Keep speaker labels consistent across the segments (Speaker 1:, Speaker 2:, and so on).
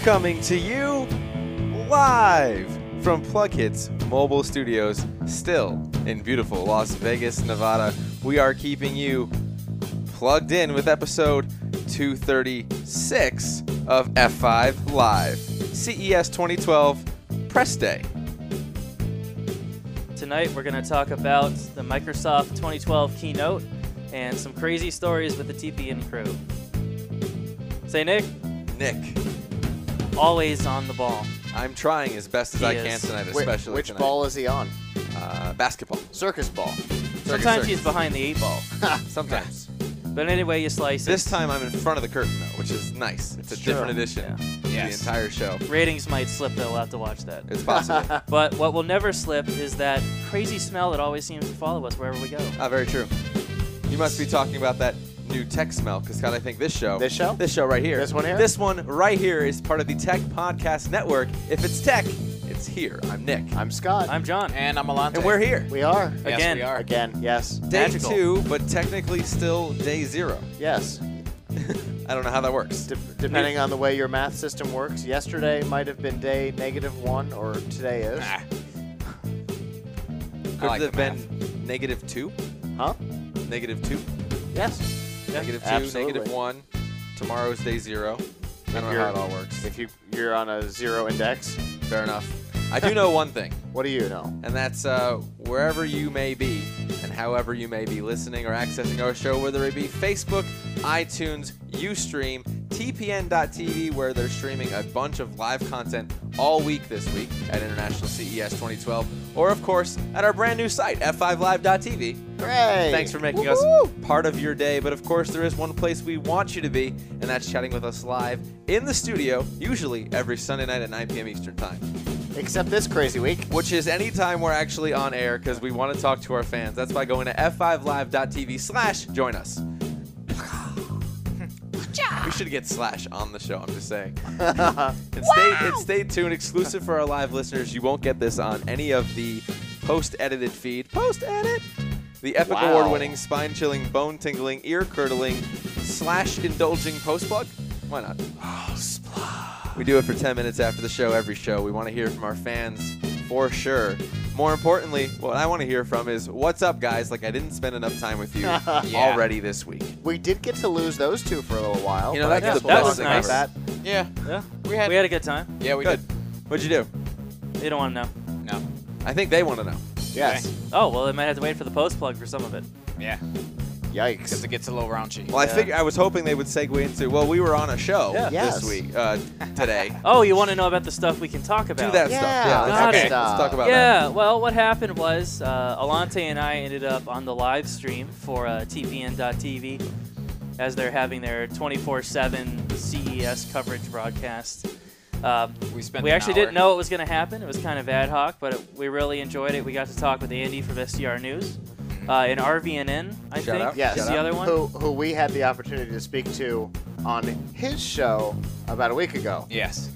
Speaker 1: Coming to you live from Plug Hits Mobile Studios, still in beautiful Las Vegas, Nevada. We are keeping you plugged in with episode 236 of F5 Live, CES 2012 Press Day.
Speaker 2: Tonight we're going to talk about the Microsoft 2012 Keynote and some crazy stories with the TPN crew. Say Nick.
Speaker 1: Nick.
Speaker 2: Always on the ball.
Speaker 1: I'm trying as best as I can tonight, especially
Speaker 3: Which
Speaker 1: tonight.
Speaker 3: ball is he on?
Speaker 1: Basketball.
Speaker 3: Circus ball.
Speaker 2: Sometimes he's behind the 8 ball.
Speaker 1: Sometimes.
Speaker 2: But anyway, you slice it.
Speaker 1: This time I'm in front of the curtain, though, which is nice. It's a different edition of the entire show.
Speaker 2: Ratings might slip, though. We'll have to watch that.
Speaker 1: It's possible.
Speaker 2: But what will never slip is that crazy smell that always seems to follow us wherever we go.
Speaker 1: Very true. You must be talking about that new tech smell, because I think this show.
Speaker 3: This show?
Speaker 1: This show right here.
Speaker 3: This one here?
Speaker 1: This one right here is part of the Tech Podcast Network. If it's tech, it's here. I'm Nick.
Speaker 3: I'm Scott.
Speaker 2: I'm John.
Speaker 4: And I'm Alante.
Speaker 1: And we're here.
Speaker 3: We are.
Speaker 4: Yes,
Speaker 2: Again.
Speaker 4: we are.
Speaker 3: Again, yes.
Speaker 1: Day
Speaker 2: Magical.
Speaker 1: 2, but technically still day 0.
Speaker 3: Yes.
Speaker 1: I don't know how that works.
Speaker 3: Depending on the way your math system works, yesterday might have been day -1, or today is.
Speaker 4: Nah.
Speaker 1: Could
Speaker 4: like
Speaker 1: have
Speaker 4: the
Speaker 1: been -2.
Speaker 3: Huh?
Speaker 1: -2.
Speaker 3: Yes.
Speaker 1: -2,
Speaker 3: absolutely.
Speaker 1: -1. Tomorrow's day 0. I don't know how it all works.
Speaker 3: If you're on a 0 index.
Speaker 1: Fair enough. I do know one thing.
Speaker 3: What do you know?
Speaker 1: And that's wherever you may be and however you may be listening or accessing our show, whether it be Facebook, iTunes, Ustream, TPN.TV, where they're streaming a bunch of live content all week this week at International CES 2012, or, of course, at our brand new site, F5Live.tv.
Speaker 3: Hooray!
Speaker 1: Thanks for making us part of your day. But, of course, there is one place we want you to be, and that's chatting with us live in the studio, usually every Sunday night at 9 p.m. Eastern Time.
Speaker 3: Except this crazy week.
Speaker 1: Which is anytime we're actually on air, because we want to talk to our fans. That's by going to f5live.tv/join us. We should get / on the show, I'm just saying. And stay tuned. Exclusive for our live listeners. You won't get this on any of the post-edited feed. Post-edit? The epic award-winning, spine-chilling, bone-tingling, ear-curdling, /indulging post-plug? Why not? We do it for 10 minutes after the show, every show. We want to hear from our fans for sure. More importantly, what I want to hear from is, what's up, guys? Like, I didn't spend enough time with you already this week.
Speaker 3: We did get to lose those two for a little while.
Speaker 1: You know,
Speaker 3: but I
Speaker 1: that's
Speaker 3: guess
Speaker 1: the
Speaker 3: we'll
Speaker 1: best
Speaker 3: talk
Speaker 1: thing
Speaker 3: about
Speaker 1: ever.
Speaker 3: that.
Speaker 4: Yeah.
Speaker 2: Yeah.
Speaker 4: We had
Speaker 2: a good time.
Speaker 4: Yeah, we
Speaker 1: Good.
Speaker 4: did.
Speaker 1: What'd you do?
Speaker 2: You don't want to know.
Speaker 4: No.
Speaker 1: I think they want to know.
Speaker 3: Yes.
Speaker 4: Okay.
Speaker 2: Oh, well, they might have to wait for the post plug for some of it.
Speaker 4: Yeah.
Speaker 3: Yikes.
Speaker 4: Because it gets a little raunchy.
Speaker 1: Well, I was hoping they would segue into, well, we were on a show
Speaker 3: Yes.
Speaker 1: this week, today.
Speaker 2: Oh, you want to know about the stuff we can talk about?
Speaker 1: Do that
Speaker 3: Yeah,
Speaker 1: stuff. Yeah,
Speaker 2: got
Speaker 1: let's,
Speaker 2: it.
Speaker 1: let's talk about that.
Speaker 2: Yeah, well, what happened was Alante and I ended up on the live stream for TPN.TV as they're having their 24/7 CES coverage broadcast. We actually didn't know it was going to happen. It was kind of ad hoc, but we really enjoyed it. We got to talk with Andy from SDR News. And RVNN, I think,
Speaker 1: out.
Speaker 3: Yes.
Speaker 2: is the other one.
Speaker 3: Who we had the opportunity to speak to on his show about a week ago.
Speaker 4: Yes.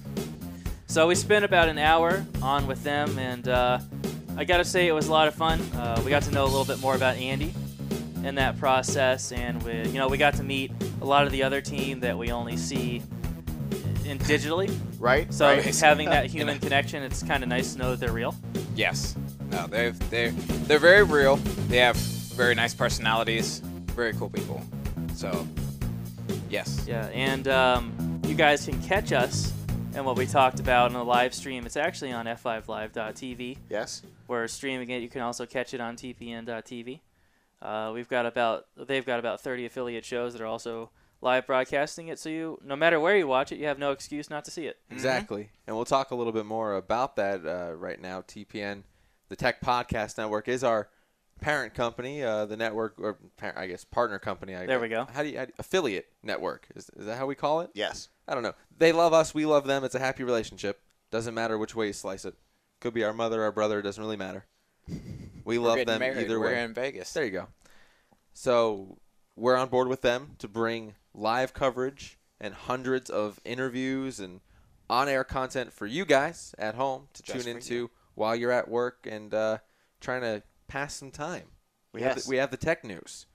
Speaker 2: So we spent about an hour on with them, and I got to say it was a lot of fun. We got to know a little bit more about Andy in that process, and we got to meet a lot of the other team that we only see digitally.
Speaker 3: Right?
Speaker 2: So
Speaker 3: Right.
Speaker 2: having that human connection, it's kind of nice to know that they're real.
Speaker 4: Yes. No, they're very real. They have very nice personalities. Very cool people. So, yes.
Speaker 2: Yeah, and you guys can catch us and what we talked about on the live stream. It's actually on f5live.tv.
Speaker 3: Yes.
Speaker 2: We're streaming it. You can also catch it on tpn.tv. They've got about 30 affiliate shows that are also live broadcasting it, so no matter where you watch it, you have no excuse not to see it.
Speaker 1: Exactly. And we'll talk a little bit more about that right now. TPN, the Tech Podcast Network, is our parent company, the network, or I guess partner company.
Speaker 2: There we go.
Speaker 1: How do you affiliate network? Is that how we call it?
Speaker 3: Yes.
Speaker 1: I don't know. They love us. We love them. It's a happy relationship. Doesn't matter which way you slice it. Could be our mother, our brother. It doesn't really matter. We love them either way.
Speaker 4: We're in Vegas.
Speaker 1: There you go. So we're on board with them to bring live coverage and hundreds of interviews and on-air content for you guys at home to tune into while you're at work and trying to pass some time. We have the tech news.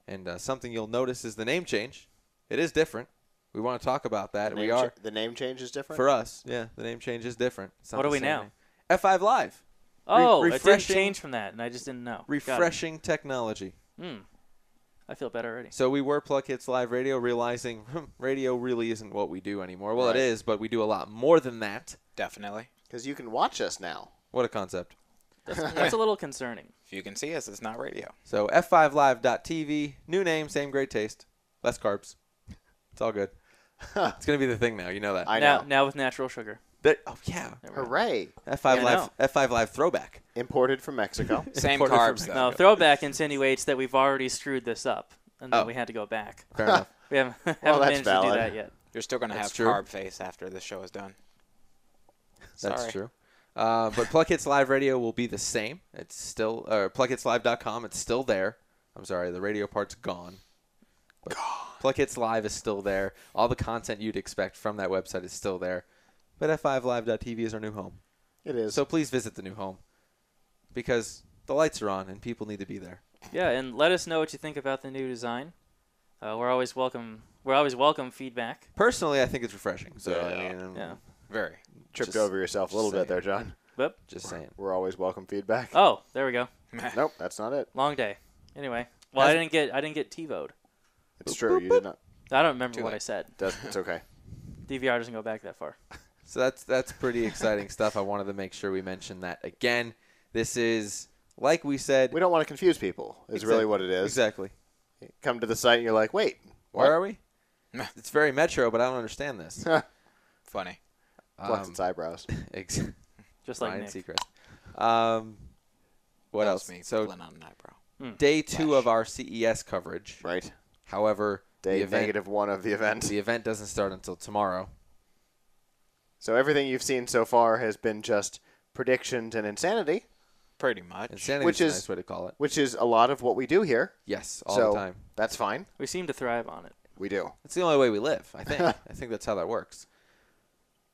Speaker 1: And something you'll notice is the name change. It is different. We want to talk about that.
Speaker 3: The
Speaker 1: We
Speaker 3: name
Speaker 1: are.
Speaker 3: the name change is different?
Speaker 1: For us, yeah, the name change is different. It's not
Speaker 2: What
Speaker 1: the
Speaker 2: are we
Speaker 1: same
Speaker 2: now?
Speaker 1: name. F5 Live.
Speaker 2: Oh, it didn't
Speaker 1: refreshing-
Speaker 2: change from that, and I just didn't know. Got it.
Speaker 1: Refreshing technology.
Speaker 2: I feel better already.
Speaker 1: So we were Plug Hits Live Radio, realizing radio really isn't what we do anymore. Well,
Speaker 3: Right.
Speaker 1: it is, but we do a lot more than that.
Speaker 4: Definitely.
Speaker 3: Because you can watch us now.
Speaker 1: What a concept.
Speaker 2: That's a little concerning.
Speaker 4: If you can see us, it's not radio.
Speaker 1: So F5Live.tv, new name, same great taste, less carbs. It's all good. It's going to be the thing now. You know that.
Speaker 3: I know.
Speaker 2: Now with natural sugar.
Speaker 1: Oh, yeah.
Speaker 3: Hooray.
Speaker 1: F5
Speaker 2: Yeah, I
Speaker 1: Live,
Speaker 2: know.
Speaker 1: F5 Live throwback.
Speaker 3: Imported from Mexico.
Speaker 4: Same
Speaker 1: Imported from
Speaker 4: carbs, though.
Speaker 2: No, throwback insinuates that we've already screwed this up, and then
Speaker 1: Oh.
Speaker 2: we had to go back.
Speaker 1: Fair enough.
Speaker 2: We haven't, haven't
Speaker 3: that's
Speaker 2: managed to do
Speaker 3: valid.
Speaker 2: that yet.
Speaker 4: You're still going to
Speaker 1: That's
Speaker 4: have
Speaker 1: true.
Speaker 4: carb face after the show is done.
Speaker 1: That's
Speaker 4: Sorry.
Speaker 1: true. But Plug Hits Live Radio will be the same. It's still plughitslive.com. It's still there. I'm sorry, the radio part's gone. But Plug Hits Live is still there. All the content you'd expect from that website is still there. But F5Live.tv is our new home.
Speaker 3: It is.
Speaker 1: So please visit the new home because the lights are on and people need to be there.
Speaker 2: Yeah, and let us know what you think about the new design. We're always welcome. We're always welcome feedback.
Speaker 1: Personally, I think it's refreshing. So
Speaker 3: Yeah.
Speaker 1: I mean,
Speaker 2: Yeah.
Speaker 4: Very.
Speaker 3: Tripped
Speaker 1: just-
Speaker 3: over yourself a little
Speaker 1: just
Speaker 3: bit there, John.
Speaker 2: Whoop.
Speaker 1: just saying.
Speaker 3: We're always welcome feedback.
Speaker 2: Oh, there we go.
Speaker 3: Nope, that's not it.
Speaker 2: Long day. Anyway, well, I didn't get TiVo'd.
Speaker 3: It's true. You did not.
Speaker 2: I don't remember
Speaker 4: Too
Speaker 2: what
Speaker 4: late.
Speaker 2: I said.
Speaker 3: It's okay.
Speaker 2: DVR doesn't go back that far.
Speaker 1: So that's pretty exciting stuff. I wanted to make sure we mentioned that again. This is, like we said.
Speaker 3: We don't want to confuse people, is really what it is.
Speaker 1: Exactly.
Speaker 3: Come to the site and you're like, wait,
Speaker 1: Where are we? It's very Metro, but I don't understand this.
Speaker 4: Funny.
Speaker 3: Flex its eyebrows.
Speaker 2: Just like
Speaker 1: Ryan
Speaker 2: Nick.
Speaker 1: Seacrest. What
Speaker 4: That
Speaker 1: else?
Speaker 4: was me
Speaker 1: So
Speaker 4: pulling on an eyebrow.
Speaker 1: day 2 of our CES coverage.
Speaker 3: Right.
Speaker 1: However,
Speaker 3: Day
Speaker 1: the event,
Speaker 3: -1 of the event.
Speaker 1: the event doesn't start until tomorrow.
Speaker 3: So everything you've seen so far has been just predictions and insanity,
Speaker 4: Pretty much.
Speaker 1: Insanity
Speaker 3: Which
Speaker 1: is a
Speaker 3: is-
Speaker 1: nice way to call it.
Speaker 3: which is a lot of what we do here.
Speaker 1: Yes, all
Speaker 3: so
Speaker 1: the time.
Speaker 3: that's fine.
Speaker 2: We seem to thrive on it.
Speaker 3: We do.
Speaker 1: It's the only way we live, I think. I think that's how that works.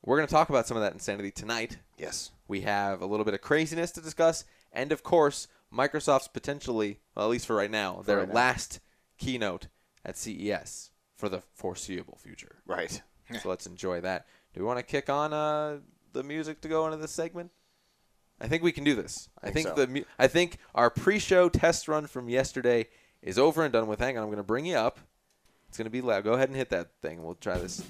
Speaker 1: We're going to talk about some of that insanity tonight.
Speaker 3: Yes.
Speaker 1: We have a little bit of craziness to discuss, and of course, Microsoft's potentially, well, at least for right now, their
Speaker 3: right now.
Speaker 1: last keynote at CES for the foreseeable future.
Speaker 3: Right.
Speaker 1: So let's enjoy that. Do we want to kick on the music to go into this segment? I think we can do this. I think
Speaker 3: so.
Speaker 1: I think our pre-show test run from yesterday is over and done with. Hang on, I'm going to bring you up. It's going to be loud. Go ahead and hit that thing. We'll try this.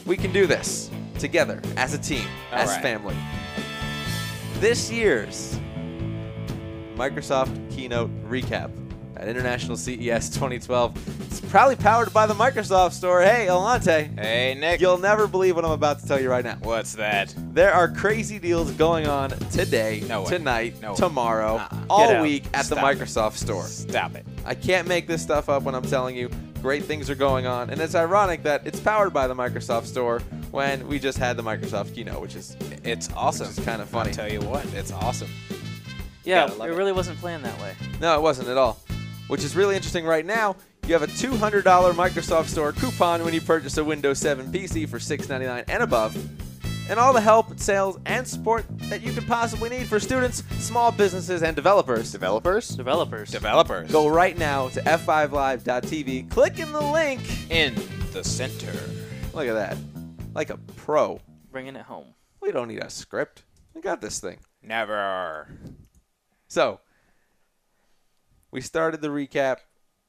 Speaker 1: We can do this together as a team, as
Speaker 4: right.
Speaker 1: family. This year's Microsoft Keynote recap at International CES 2012. It's probably powered by the Microsoft Store. Hey, Alante.
Speaker 4: Hey, Nick.
Speaker 1: You'll never believe what I'm about to tell you right now.
Speaker 4: What's that?
Speaker 1: There are crazy deals going on today,
Speaker 4: No way.
Speaker 1: tonight,
Speaker 4: No way.
Speaker 1: tomorrow,
Speaker 2: Get
Speaker 1: all
Speaker 2: out.
Speaker 1: week at the
Speaker 4: Stop it.
Speaker 1: Microsoft Store.
Speaker 4: Stop it.
Speaker 1: I can't make this stuff up when I'm telling you great things are going on, and it's ironic that it's powered by the Microsoft Store when we just had the Microsoft Keynote, which is
Speaker 4: It's awesome.
Speaker 1: Which is kinda funny.
Speaker 4: I'll tell you what, it's awesome.
Speaker 2: Yeah,
Speaker 4: Gotta love
Speaker 2: it
Speaker 4: it.
Speaker 2: really wasn't planned that way.
Speaker 1: no, it wasn't at all. Which is really interesting right now. You have a $200 Microsoft Store coupon when you purchase a Windows 7 PC for $699 and above. And all the help, sales, and support that you could possibly need for students, small businesses, and developers.
Speaker 3: Developers?
Speaker 4: Developers.
Speaker 1: Go right now to f5live.tv, click in the link.
Speaker 4: in the center.
Speaker 1: Look at that. Like a pro.
Speaker 2: Bringing it home.
Speaker 1: We don't need a script. We got this thing.
Speaker 4: Never.
Speaker 1: So, we started the recap.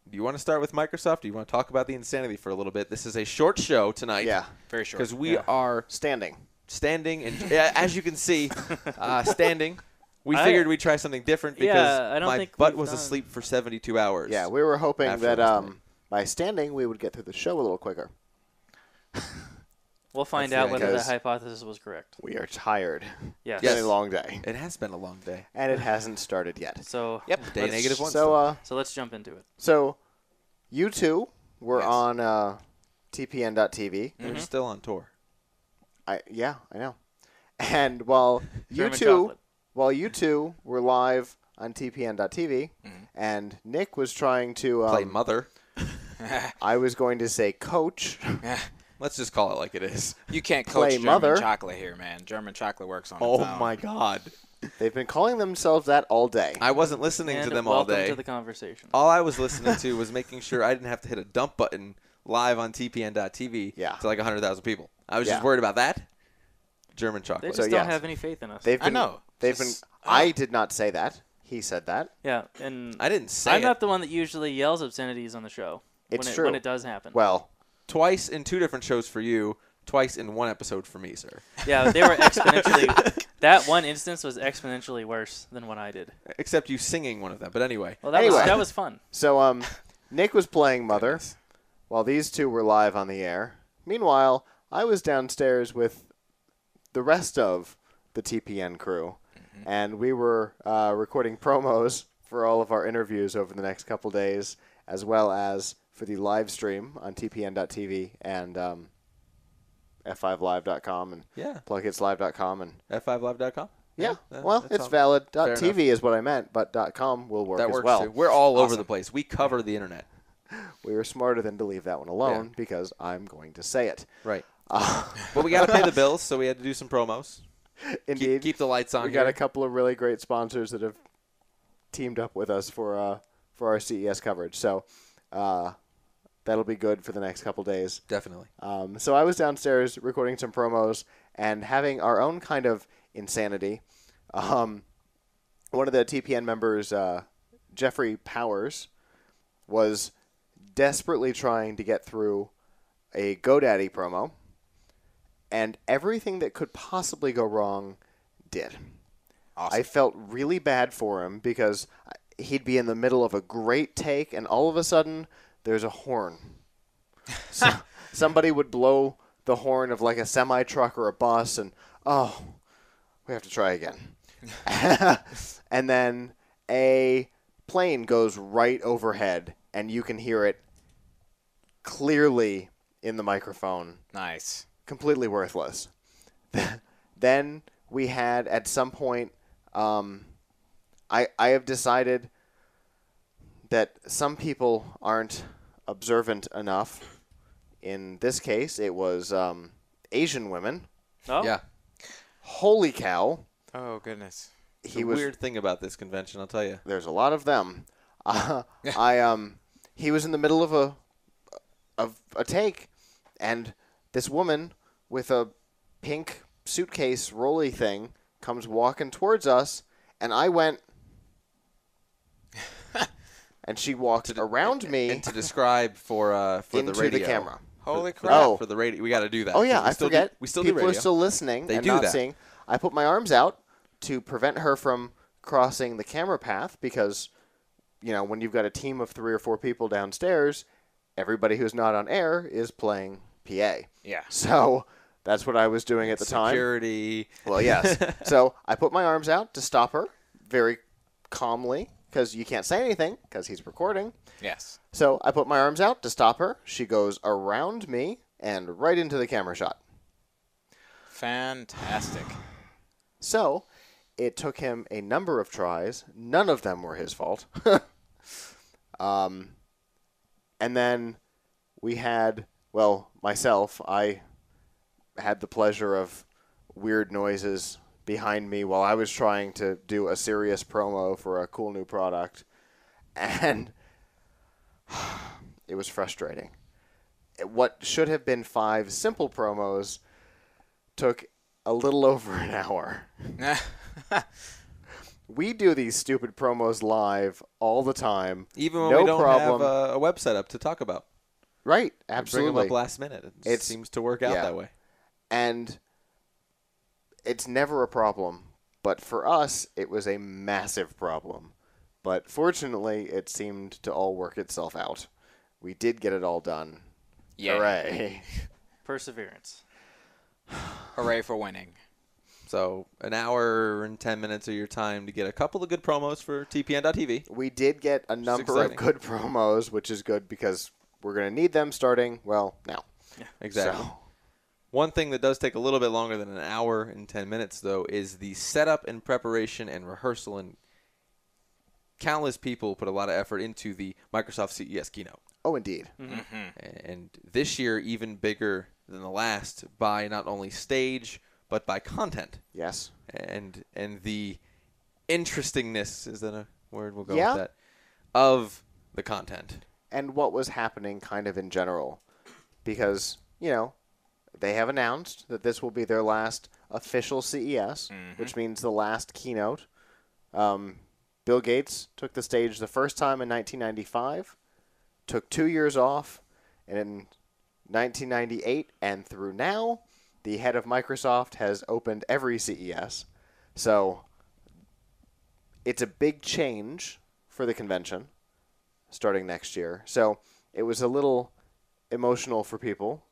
Speaker 1: Do you want to start with Microsoft? Do you want to talk about the insanity for a little bit? This is a short show tonight.
Speaker 3: Yeah.
Speaker 4: Very short.
Speaker 1: Because we are
Speaker 3: Standing.
Speaker 1: standing, and as you can see, standing. We
Speaker 2: I-
Speaker 1: figured we'd try something different because
Speaker 2: Yeah, I don't
Speaker 1: my
Speaker 2: think
Speaker 1: butt
Speaker 2: we've
Speaker 1: was
Speaker 2: done-
Speaker 1: asleep for 72 hours.
Speaker 3: Yeah, we were hoping
Speaker 1: After
Speaker 3: that
Speaker 1: last night.
Speaker 3: by standing we would get through the show a little quicker.
Speaker 2: We'll find
Speaker 1: That's
Speaker 2: out
Speaker 1: the
Speaker 2: whether the
Speaker 3: idea.
Speaker 2: hypothesis was correct.
Speaker 3: We are tired.
Speaker 2: Yes.
Speaker 3: It's been a long day.
Speaker 1: It has been a long day.
Speaker 3: And it hasn't started yet.
Speaker 2: So
Speaker 4: Yep.
Speaker 1: Day negative one.
Speaker 3: So
Speaker 2: so let's jump into it.
Speaker 3: so you two were
Speaker 4: Yes.
Speaker 3: on TPN.tv.
Speaker 1: They're still on tour.
Speaker 3: I know. And while you
Speaker 2: German
Speaker 3: two
Speaker 2: chocolate.
Speaker 3: were live on TPN.tv and Nick was trying to
Speaker 1: Play Mother.
Speaker 3: I was going to say coach.
Speaker 1: Let's just call it like it is.
Speaker 4: You can't coach
Speaker 3: Play
Speaker 4: German
Speaker 3: mother.
Speaker 4: chocolate here, man. German chocolate works on its
Speaker 1: Oh
Speaker 4: own.
Speaker 1: my God.
Speaker 3: They've been calling themselves that all day.
Speaker 1: I wasn't listening
Speaker 2: And
Speaker 1: to them all
Speaker 2: welcome
Speaker 1: day.
Speaker 2: to the conversation.
Speaker 1: All I was listening to was making sure I didn't have to hit a dump button live on TPN.TV
Speaker 3: Yeah.
Speaker 1: to like 100,000 people. I was
Speaker 3: Yeah.
Speaker 1: just worried about that. German
Speaker 2: They
Speaker 1: chocolate.
Speaker 2: just
Speaker 3: So,
Speaker 2: don't
Speaker 3: yes.
Speaker 2: have any faith in us.
Speaker 3: They've
Speaker 4: I
Speaker 3: been,
Speaker 4: know.
Speaker 3: They've
Speaker 4: Just-
Speaker 3: been. I did not say that. He said that.
Speaker 2: Yeah, and
Speaker 1: I didn't say
Speaker 2: I'm
Speaker 1: it.
Speaker 2: not the one that usually yells obscenities on the show.
Speaker 3: It's
Speaker 2: when
Speaker 3: true.
Speaker 2: it does happen.
Speaker 3: Well,
Speaker 1: Twice in 2 different shows for you, twice in 1 episode for me, sir.
Speaker 2: Yeah, they were exponentially. That one instance was exponentially worse than what I did.
Speaker 1: Except you singing one of them. But anyway.
Speaker 2: Well, that
Speaker 3: Anyway.
Speaker 2: was fun.
Speaker 3: so Nick was playing Mother while these two were live on the air. Meanwhile, I was downstairs with the rest of the TPN crew, and we were recording promos for all of our interviews over the next couple days, as well as for the live stream on TPN.TV and F5Live.com and
Speaker 1: Yeah.
Speaker 3: PlugHitsLive.com and
Speaker 1: F5Live.com?
Speaker 3: yeah.
Speaker 1: that
Speaker 3: Well,
Speaker 1: sounds
Speaker 3: it's valid.
Speaker 1: fair
Speaker 3: .tv is what I meant, but .com will work
Speaker 1: That
Speaker 3: as
Speaker 1: works
Speaker 3: well.
Speaker 1: too. We're all over
Speaker 4: Awesome.
Speaker 1: the place. We cover the internet.
Speaker 3: We were smarter than to leave that one alone because I'm going to say it.
Speaker 1: Right. But we got to pay the bills, so we had to do some promos.
Speaker 3: Indeed.
Speaker 1: Keep the lights on
Speaker 3: We
Speaker 1: here.
Speaker 3: got a couple of really great sponsors that have teamed up with us for our CES coverage. So that'll be good for the next couple days.
Speaker 1: Definitely.
Speaker 3: So I was downstairs recording some promos and having our own kind of insanity. One of the TPN members, Jeffrey Powers, was desperately trying to get through a GoDaddy promo, and everything that could possibly go wrong did.
Speaker 4: Awesome.
Speaker 3: I felt really bad for him because he'd be in the middle of a great take, and all of a sudden, there's a horn. So somebody would blow the horn of like a semi-truck or a bus, and, oh, we have to try again. And then a plane goes right overhead, and you can hear it clearly in the microphone.
Speaker 4: Nice.
Speaker 3: Completely worthless. Then we had, at some point, I have decided that some people aren't observant enough. In this case, it was Asian women.
Speaker 2: Oh,
Speaker 1: Yeah.
Speaker 3: Holy cow.
Speaker 4: Oh, goodness.
Speaker 1: It's a weird thing about this convention, I'll tell you.
Speaker 3: There's a lot of them. He was in the middle of a take, and this woman with a pink suitcase rolly thing comes walking towards us, and I went, and she walked around me
Speaker 1: And to describe for the
Speaker 3: into
Speaker 1: radio.
Speaker 3: the camera.
Speaker 4: Holy
Speaker 1: For
Speaker 4: crap.
Speaker 3: Oh.
Speaker 1: For the radio. We got to do that.
Speaker 3: Oh yeah,
Speaker 1: 'cause we
Speaker 3: I
Speaker 1: still
Speaker 3: forget.
Speaker 1: we still
Speaker 3: People
Speaker 1: do radio.
Speaker 3: are still listening
Speaker 1: They
Speaker 3: and
Speaker 1: do
Speaker 3: not
Speaker 1: that.
Speaker 3: seeing. I put my arms out to prevent her from crossing the camera path because, when you've got a team of 3 or 4 people downstairs, everybody who's not on air is playing PA.
Speaker 4: Yeah.
Speaker 3: So that's what I was doing at the time.
Speaker 1: Security.
Speaker 3: Well, yes. So I put my arms out to stop her very calmly because you can't say anything because he's recording.
Speaker 4: Yes.
Speaker 3: So I put my arms out to stop her. She goes around me and right into the camera shot.
Speaker 4: Fantastic.
Speaker 3: So it took him a number of tries. None of them were his fault. And then we had, myself, I had the pleasure of weird noises behind me while I was trying to do a serious promo for a cool new product. And it was frustrating. What should have been 5 simple promos took a little over an hour. We do these stupid promos live all the time.
Speaker 1: Even when
Speaker 3: No
Speaker 1: we don't
Speaker 3: problem.
Speaker 1: have a website up to talk about.
Speaker 3: Right,
Speaker 1: We
Speaker 3: absolutely.
Speaker 1: bring them up last minute. It seems to work out that way.
Speaker 3: And it's never a problem. But for us, it was a massive problem. But fortunately, it seemed to all work itself out. We did get it all done.
Speaker 4: Yeah.
Speaker 3: Hooray.
Speaker 2: perseverance.
Speaker 4: Hooray for winning.
Speaker 1: So an hour and 10 minutes of your time to get a couple of good promos for TPN.TV.
Speaker 3: We did get a number of
Speaker 1: exciting.
Speaker 3: good promos, which is good because we're going to need them starting, now.
Speaker 1: Exactly.
Speaker 3: So,
Speaker 1: One thing that does take a little bit longer than an hour and 10 minutes, though, is the setup and preparation and rehearsal. And countless people put a lot of effort into the Microsoft CES Keynote.
Speaker 3: oh, indeed.
Speaker 1: And this year, even bigger than the last by not only stage, but by content.
Speaker 3: Yes.
Speaker 1: And the interestingness, is that a word? We'll go
Speaker 3: Yeah.
Speaker 1: with that, of the content.
Speaker 3: And what was happening kind of in general. because, they have announced that this will be their last official CES, which means the last keynote. Bill Gates took the stage the first time in 1995, took 2 years off, and in 1998 and through now, the head of Microsoft has opened every CES. So it's a big change for the convention starting next year. So it was a little emotional for people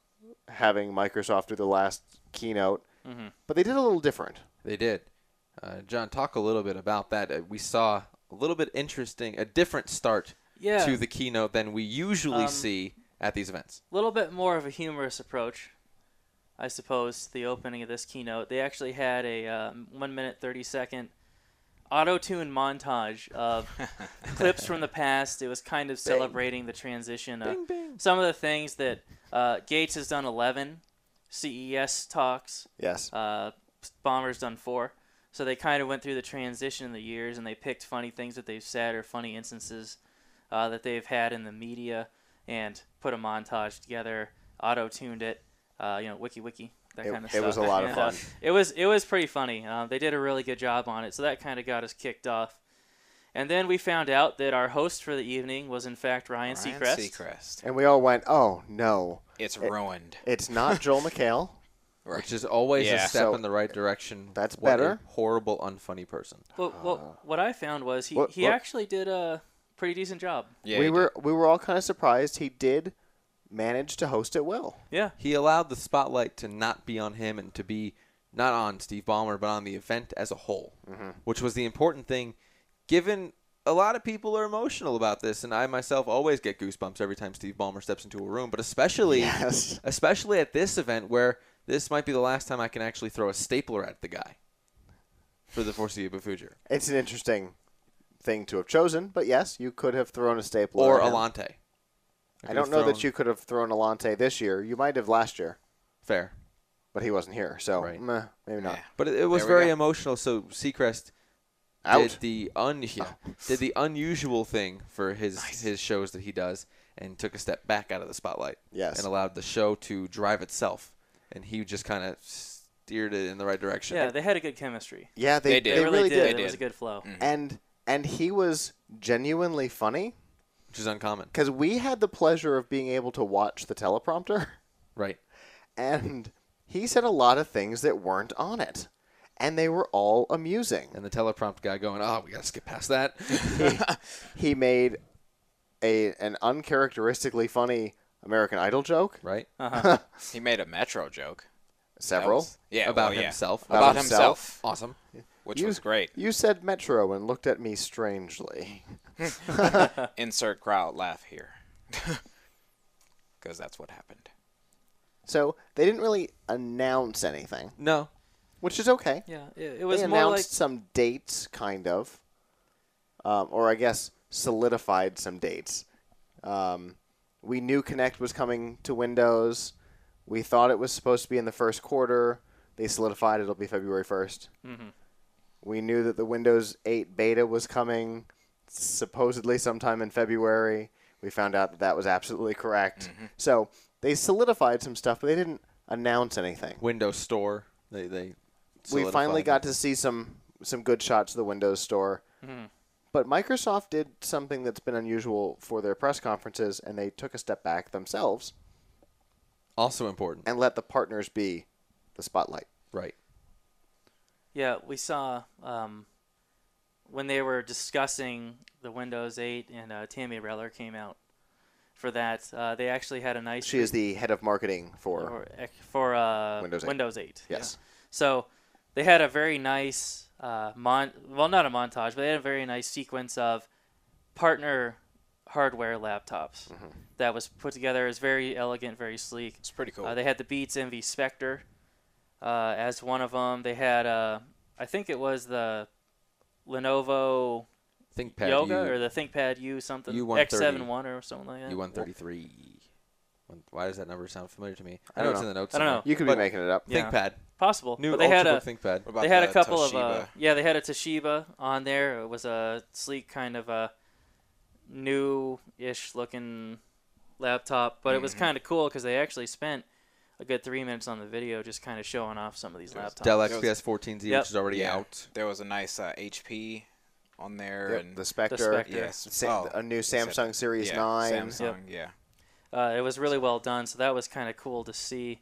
Speaker 3: having Microsoft do the last keynote, but they did a little different.
Speaker 1: They did. John, talk a little bit about that. We saw a little bit interesting, a different start to the keynote than we usually see at these events.
Speaker 2: A little bit more of a humorous approach, I suppose, to the opening of this keynote. They actually had a 1 minute, 30-second auto-tune montage of clips from the past. It was kind of celebrating the transition of some of the things that Gates has done 11 CES talks.
Speaker 3: Yes.
Speaker 2: Ballmer's done 4. So they kind of went through the transition in the years, and they picked funny things that they've said or funny instances that they've had in the media and put a montage together, auto-tuned it, wiki, that kind of stuff.
Speaker 3: It was a lot of fun.
Speaker 2: It was pretty funny. They did a really good job on it, so that kind of got us kicked off. And then we found out that our host for the evening was, in fact, Ryan Seacrest.
Speaker 3: And we all went, oh, no.
Speaker 4: It's ruined.
Speaker 3: It's not Joel McHale.
Speaker 1: Right. Which is always a step in the right direction.
Speaker 3: That's better.
Speaker 1: A horrible, unfunny person.
Speaker 2: Well, what I found was he actually did a pretty decent job.
Speaker 3: Yeah, we were all kind of surprised. He did manage to host it well.
Speaker 2: Yeah.
Speaker 1: He allowed the spotlight to not be on him and to be not on Steve Ballmer, but on the event as a whole, which was the important thing, given a lot of people are emotional about this, and I myself always get goosebumps every time Steve Ballmer steps into a room, but especially at this event where this might be the last time I can actually throw a stapler at the guy for the foreseeable future.
Speaker 3: It's an interesting thing to have chosen, but yes, you could have thrown a stapler.
Speaker 1: Or Alante.
Speaker 3: I don't know that you could have thrown Alante this year. You might have last year.
Speaker 1: Fair.
Speaker 3: But he wasn't here, so maybe not.
Speaker 1: But it was very emotional, so Seacrest did the unusual thing for his shows that he does and took a step back out of the spotlight.
Speaker 3: Yes.
Speaker 1: And allowed the show to drive itself. And he just kind of steered it in the right direction.
Speaker 2: Yeah, they had a good chemistry.
Speaker 3: Yeah, they did. They
Speaker 2: really did.
Speaker 3: It
Speaker 2: was a good flow.
Speaker 3: And he was genuinely funny.
Speaker 1: Which is uncommon.
Speaker 3: Because we had the pleasure of being able to watch the teleprompter.
Speaker 1: Right.
Speaker 3: And he said a lot of things that weren't on it. And they were all amusing.
Speaker 1: And the teleprompt guy going, we got to skip past that.
Speaker 3: He made an uncharacteristically funny American Idol joke.
Speaker 1: Right.
Speaker 4: He made a Metro joke.
Speaker 3: Several.
Speaker 1: About himself.
Speaker 4: About himself.
Speaker 1: Awesome.
Speaker 4: Which was great.
Speaker 3: You said Metro and looked at me strangely.
Speaker 4: Insert crowd laugh here. Because that's what happened.
Speaker 3: So they didn't really announce anything.
Speaker 1: No.
Speaker 3: Which is okay.
Speaker 2: Yeah, it was
Speaker 3: they
Speaker 2: more
Speaker 3: announced some dates, kind of. Or I guess solidified some dates. We knew Kinect was coming to Windows. We thought it was supposed to be in the first quarter. They solidified it'll be February 1st. We knew that the Windows 8 beta was coming supposedly sometime in February. We found out that was absolutely correct. So they solidified some stuff, but they didn't announce anything.
Speaker 1: Windows Store.
Speaker 3: We finally got to see some good shots of the Windows Store. But Microsoft did something that's been unusual for their press conferences, and they took a step back themselves.
Speaker 1: Also important.
Speaker 3: And let the partners be the spotlight.
Speaker 1: Right.
Speaker 2: Yeah, we saw when they were discussing the Windows 8 and Tammy Reller came out for that. They actually had a nice...
Speaker 3: She is the head of marketing for
Speaker 2: Windows 8.
Speaker 3: Yes.
Speaker 2: Yeah. So they had a very nice... not a montage, but they had a very nice sequence of partner hardware laptops that was put together. It was very elegant, very sleek.
Speaker 4: It's pretty cool.
Speaker 2: They had the Beats Envy Spectre as one of them. They had, I think it was the Lenovo
Speaker 1: ThinkPad
Speaker 2: Yoga
Speaker 1: U.
Speaker 2: or the ThinkPad U something,
Speaker 1: U130.
Speaker 2: X71 or something like that.
Speaker 1: U133. Why does that number sound familiar to me?
Speaker 3: I don't
Speaker 1: it's
Speaker 3: know.
Speaker 1: in the notes.
Speaker 2: I don't know.
Speaker 3: You could be making it up.
Speaker 2: Yeah.
Speaker 1: ThinkPad.
Speaker 2: Possible.
Speaker 1: New
Speaker 2: but they had
Speaker 1: Ultrabook ThinkPad.
Speaker 4: What about
Speaker 2: they had a
Speaker 4: the
Speaker 2: couple
Speaker 4: Toshiba?
Speaker 2: they had a Toshiba on there. It was a sleek kind of a new-ish looking laptop, but it was kind of cool because they actually spent a good 3 minutes on the video just kind of showing off some of these laptops.
Speaker 1: Dell XPS 14Z,
Speaker 2: Yep.
Speaker 1: which is already out.
Speaker 4: There was a nice HP on there.
Speaker 3: Yep,
Speaker 4: And
Speaker 3: the Spectre.
Speaker 2: The Spectre.
Speaker 4: Yes.
Speaker 3: A new Samsung Series 9.
Speaker 4: Samsung,
Speaker 2: It was really well done, so that was kind of cool to see.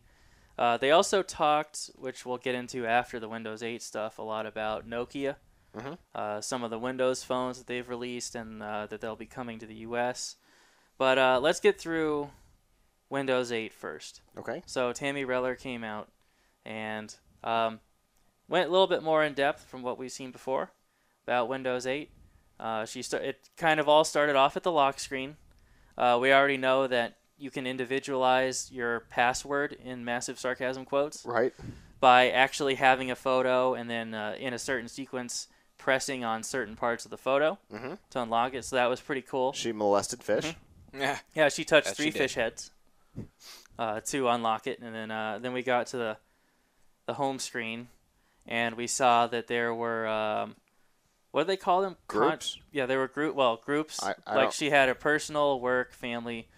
Speaker 2: They also talked, which we'll get into after the Windows 8 stuff, a lot about Nokia. Some of the Windows phones that they've released and that they'll be coming to the U.S. But let's get through Windows 8 first.
Speaker 3: Okay.
Speaker 2: So Tammy Reller came out and went a little bit more in depth from what we've seen before about Windows 8. It kind of all started off at the lock screen. We already know that you can individualize your password in massive sarcasm quotes
Speaker 3: Right.
Speaker 2: by actually having a photo and then in a certain sequence pressing on certain parts of the photo to unlock it. So that was pretty cool.
Speaker 3: She molested fish.
Speaker 4: Yeah.
Speaker 2: Yeah, she touched
Speaker 4: Yes,
Speaker 2: 3
Speaker 4: she did.
Speaker 2: fish heads to unlock it, and then we got to the home screen, and we saw that there were what do they call them?
Speaker 3: Groups?
Speaker 2: Yeah, there were groups.
Speaker 3: I
Speaker 2: like
Speaker 3: don't-
Speaker 2: she had a personal, work, family,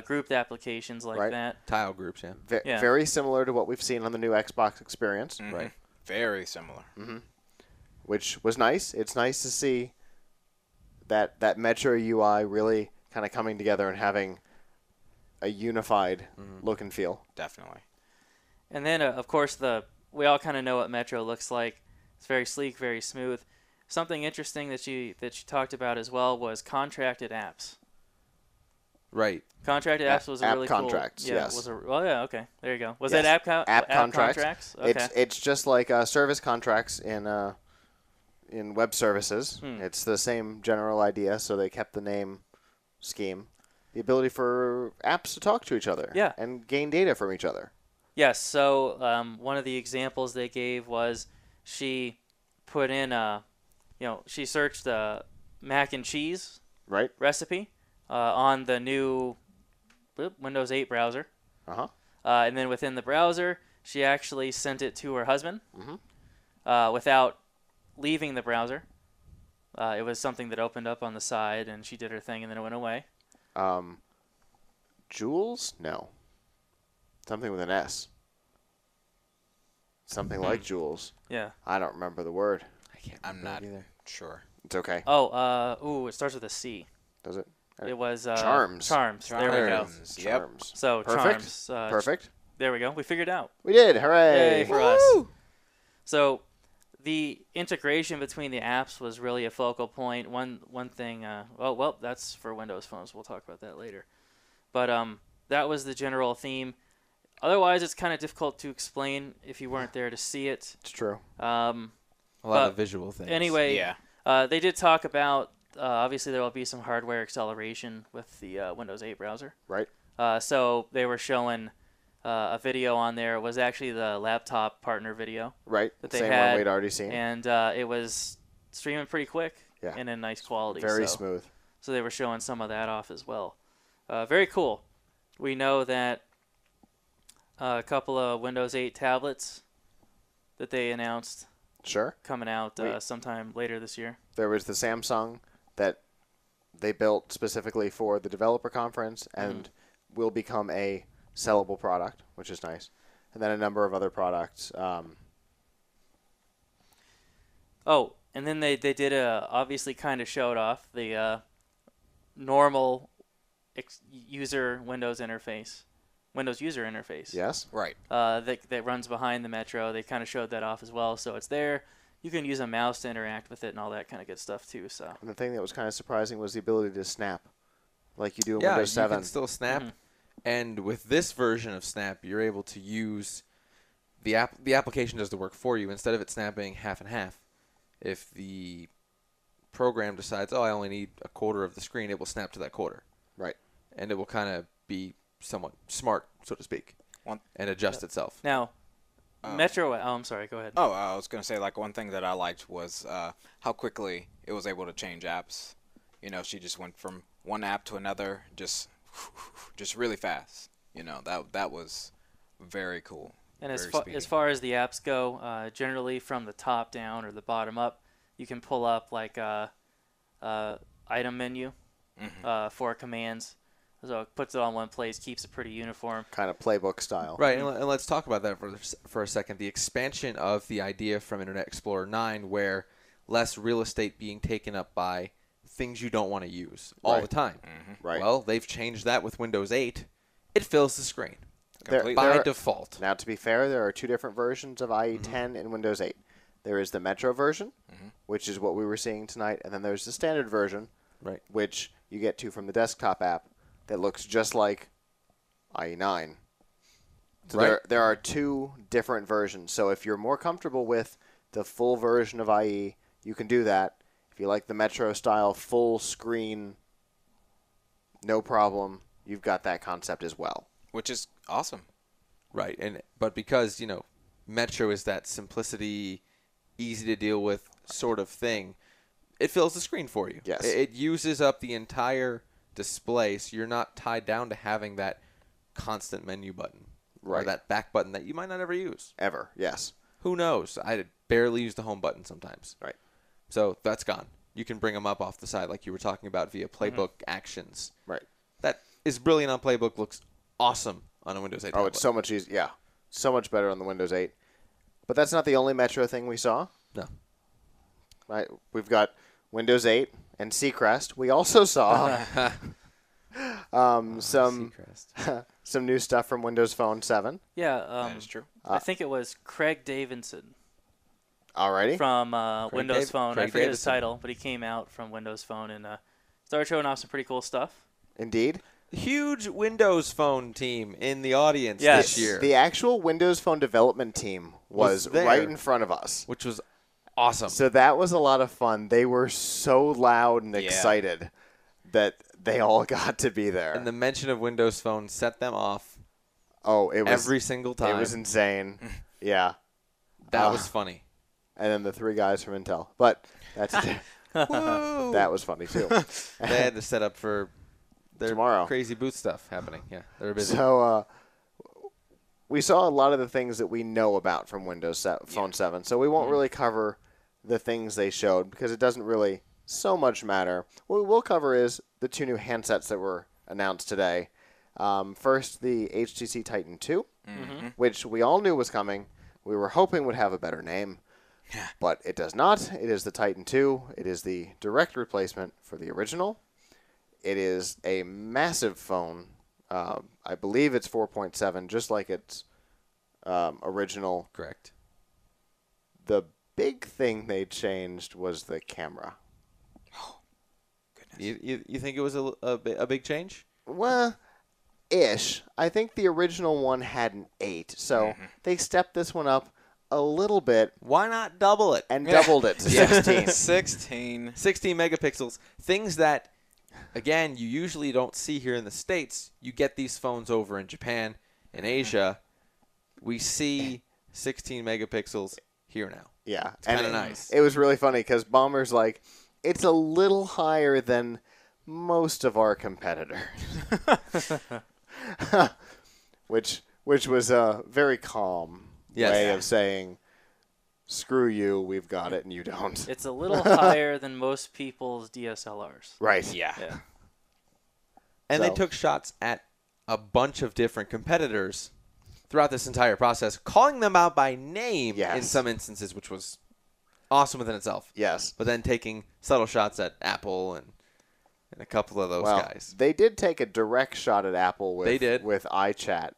Speaker 2: grouped applications like
Speaker 3: Right.
Speaker 2: that.
Speaker 1: Tile groups, yeah.
Speaker 2: Yeah.
Speaker 3: Very similar to what we've seen on the new Xbox experience,
Speaker 1: Right.
Speaker 4: Very similar.
Speaker 3: which was nice. It's nice to see that Metro UI really kind of coming together and having a unified look and feel.
Speaker 4: Definitely.
Speaker 2: And then, of course, we all kind of know what Metro looks like. It's very sleek, very smooth. Something interesting that she talked about as well was contracted apps.
Speaker 1: Right.
Speaker 2: Contracted apps was a
Speaker 3: app
Speaker 2: really
Speaker 3: contracts,
Speaker 2: cool. Yeah,
Speaker 3: yes.
Speaker 2: yeah, okay. There you go. Was
Speaker 3: Yes.
Speaker 2: that
Speaker 3: App
Speaker 2: contracts? Okay.
Speaker 3: It's just like service contracts in web services. It's the same general idea, so they kept the name scheme. The ability for apps to talk to each other
Speaker 2: Yeah.
Speaker 3: and gain data from each other.
Speaker 2: Yes. So one of the examples they gave was she put in she searched the mac and cheese
Speaker 3: Right?
Speaker 2: recipe on the new Windows 8 browser.
Speaker 3: Uh-huh.
Speaker 2: And then within the browser, she actually sent it to her husband without leaving the browser. It was something that opened up on the side, and she did her thing, and then it went away.
Speaker 3: Jules? No. Something with an S. Something like Jules.
Speaker 2: Yeah.
Speaker 3: I don't remember the word.
Speaker 4: I'm not sure.
Speaker 3: It's okay.
Speaker 2: Oh, it starts with a C.
Speaker 3: Does it?
Speaker 2: It was
Speaker 3: Charms.
Speaker 2: Charms. There we go.
Speaker 4: Charms. Yep.
Speaker 3: Charms.
Speaker 2: So
Speaker 3: Perfect.
Speaker 2: Charms.
Speaker 3: Perfect.
Speaker 2: There we go. We figured it out.
Speaker 3: We did. Hooray.
Speaker 2: Yay for us. So the integration between the apps was really a focal point. One thing. That's for Windows phones. We'll talk about that later. But that was the general theme. Otherwise, it's kind of difficult to explain if you weren't there to see it.
Speaker 3: It's true.
Speaker 1: A lot of visual things.
Speaker 2: Anyway,
Speaker 4: Yeah.
Speaker 2: they did talk about, obviously there will be some hardware acceleration with the Windows 8 browser.
Speaker 3: Right.
Speaker 2: So they were showing a video on there. It was actually the laptop partner video.
Speaker 3: Right.
Speaker 2: That they
Speaker 3: Same
Speaker 2: had,
Speaker 3: one we'd already seen.
Speaker 2: And it was streaming pretty quick and in nice quality.
Speaker 3: Very smooth.
Speaker 2: So they were showing some of that off as well. Very cool. We know that a couple of Windows 8 tablets that they announced
Speaker 3: Sure.
Speaker 2: coming out sometime later this year.
Speaker 3: There was the Samsung that they built specifically for the developer conference and will become a sellable product, which is nice. And then a number of other products.
Speaker 2: And then they did obviously kind of showed off the normal user Windows user interface.
Speaker 3: Yes.
Speaker 4: Right.
Speaker 2: That runs behind the Metro. They kind of showed that off as well. So it's there. You can use a mouse to interact with it and all that kind of good stuff too. So.
Speaker 3: And the thing that was kind of surprising was the ability to snap, like you do in
Speaker 1: Yeah,
Speaker 3: Windows 7.
Speaker 1: you can still snap. And with this version of Snap, you're able to use the application does the work for you instead of it snapping half and half. If the program decides, I only need a quarter of the screen, it will snap to that quarter.
Speaker 3: Right.
Speaker 1: And it will kind of be somewhat smart, so to speak, and adjust itself.
Speaker 2: Now, Metro. I'm sorry. Go ahead.
Speaker 4: Oh, I was going to say, like, one thing that I liked was how quickly it was able to change apps. You know, she just went from one app to another just really fast. You know, that was very cool.
Speaker 2: And
Speaker 4: Very
Speaker 2: as far as the apps go, generally from the top down or the bottom up, you can pull up like a item menu for commands. So it puts it on one place, keeps it pretty uniform.
Speaker 3: Kind of playbook style.
Speaker 1: Right, and let's talk about that for a second. The expansion of the idea from Internet Explorer 9, where less real estate being taken up by things you don't want to use all the time.
Speaker 3: Right.
Speaker 1: Well, they've changed that with Windows 8. It fills the screen
Speaker 4: Completely.
Speaker 1: by default.
Speaker 3: Now, to be fair, there are two different versions of IE 10 in Windows 8. There is the Metro version, which is what we were seeing tonight, and then there's the standard version,
Speaker 1: Right.
Speaker 3: which you get to from the desktop app that looks just like IE 9. So
Speaker 1: Right.
Speaker 3: there are two different versions. So if you're more comfortable with the full version of IE, you can do that. If you like the Metro style full screen, no problem. You've got that concept as well.
Speaker 4: Which is awesome.
Speaker 1: Right, but because, Metro is that simplicity, easy to deal with sort of thing, it fills the screen for you.
Speaker 3: Yes.
Speaker 1: It uses up the entire display, so you're not tied down to having that constant menu button. Or
Speaker 3: Right.
Speaker 1: that back button that you might not ever use.
Speaker 3: Ever, yes.
Speaker 1: Who knows? I barely use the home button sometimes.
Speaker 3: Right.
Speaker 1: So that's gone. You can bring them up off the side like you were talking about via Playbook actions.
Speaker 3: Right.
Speaker 1: That is brilliant on Playbook, looks awesome on a Windows 8
Speaker 3: Oh,
Speaker 1: tablet.
Speaker 3: it's so much easier. Yeah, so much better on the Windows 8. But that's not the only Metro thing we saw.
Speaker 1: No.
Speaker 3: Right. We've got Windows 8 and Seacrest. We also saw some
Speaker 1: Seacrest.
Speaker 3: some new stuff from Windows Phone 7.
Speaker 2: Yeah,
Speaker 4: That is true.
Speaker 2: I think it was Craig Davidson
Speaker 3: Alrighty.
Speaker 2: from Windows Phone. I
Speaker 1: Craig
Speaker 2: forget his
Speaker 1: Davidson.
Speaker 2: title, but he came out from Windows Phone and started showing off some pretty cool stuff.
Speaker 3: Indeed.
Speaker 1: Huge Windows Phone team in the audience
Speaker 2: Yes.
Speaker 1: this year,
Speaker 3: The actual Windows Phone development team was
Speaker 1: there.
Speaker 3: right in front of us.
Speaker 1: which was awesome.
Speaker 3: So that was a lot of fun. They were so loud and
Speaker 4: Yeah.
Speaker 3: excited that they all got to be there.
Speaker 1: And the mention of Windows Phone set them off
Speaker 3: oh, it was
Speaker 1: every single time.
Speaker 3: It was insane. Yeah.
Speaker 1: That was funny.
Speaker 3: And then the three guys from Intel. But that's
Speaker 1: Woo!
Speaker 3: that was funny too.
Speaker 1: They had to set up for their
Speaker 3: Tomorrow.
Speaker 1: crazy booth stuff happening. Yeah, they were busy.
Speaker 3: So we saw a lot of the things that we know about from Windows Phone 7. So we won't really cover the things they showed because it doesn't really so much matter. What we will cover is the two new handsets that were announced today. First, the HTC Titan 2, which we all knew was coming. We were hoping would have a better name, but it does not. It is the Titan 2. It is the direct replacement for the original. It is a massive phone. I believe it's 4.7, just like its original.
Speaker 1: Correct.
Speaker 3: The big thing they changed was the camera.
Speaker 1: You think it was a big change?
Speaker 3: Well, ish. I think the original one had an 8, so they stepped this one up a little bit
Speaker 1: Why not double it?
Speaker 3: and doubled it to 16.
Speaker 4: 16.
Speaker 1: 16 megapixels. Things that, again, you usually don't see here in the States. You get these phones over in Japan, in Asia. We see 16 megapixels here now.
Speaker 3: Yeah,
Speaker 1: It's kinda nice.
Speaker 3: It was really funny because Bomber's like, it's a little higher than most of our competitors, which was a very calm way of saying, screw you, we've got it, and you don't.
Speaker 2: It's a little higher than most people's DSLRs.
Speaker 3: Right.
Speaker 4: Yeah.
Speaker 2: Yeah.
Speaker 1: And they
Speaker 3: So-
Speaker 1: took shots at a bunch of different competitors throughout this entire process, calling them out by name in
Speaker 3: Yes.
Speaker 1: some instances, which was awesome within itself.
Speaker 3: Yes.
Speaker 1: But then taking subtle shots at Apple and a couple of those
Speaker 3: Well,
Speaker 1: guys.
Speaker 3: they did take a direct shot at Apple with,
Speaker 1: They did.
Speaker 3: with iChat,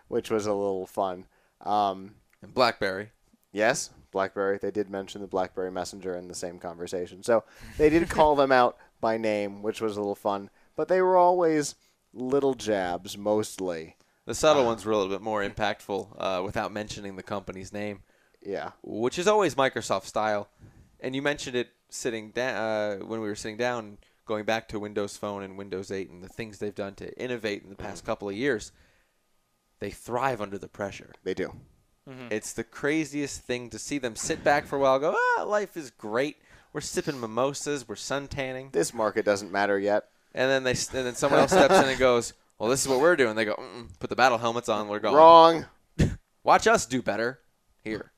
Speaker 3: which was a little fun.
Speaker 1: And BlackBerry.
Speaker 3: Yes, BlackBerry. They did mention the BlackBerry Messenger in the same conversation. So they did call them out by name, which was a little fun. But they were always little jabs, mostly.
Speaker 1: The subtle ones were a little bit more impactful without mentioning the company's name,
Speaker 3: Yeah.
Speaker 1: which is always Microsoft style. And you mentioned it sitting down when we were sitting down, going back to Windows Phone and Windows 8 and the things they've done to innovate in the past couple of years. They thrive under the pressure.
Speaker 3: They do.
Speaker 1: It's the craziest thing to see them sit back for a while and go, life is great. We're sipping mimosas. We're sun tanning.
Speaker 3: This market doesn't matter yet.
Speaker 1: And then someone else steps in and goes, well, this is what we're doing. They go, put the battle helmets on. We're going.
Speaker 3: Wrong.
Speaker 1: Watch us do better here.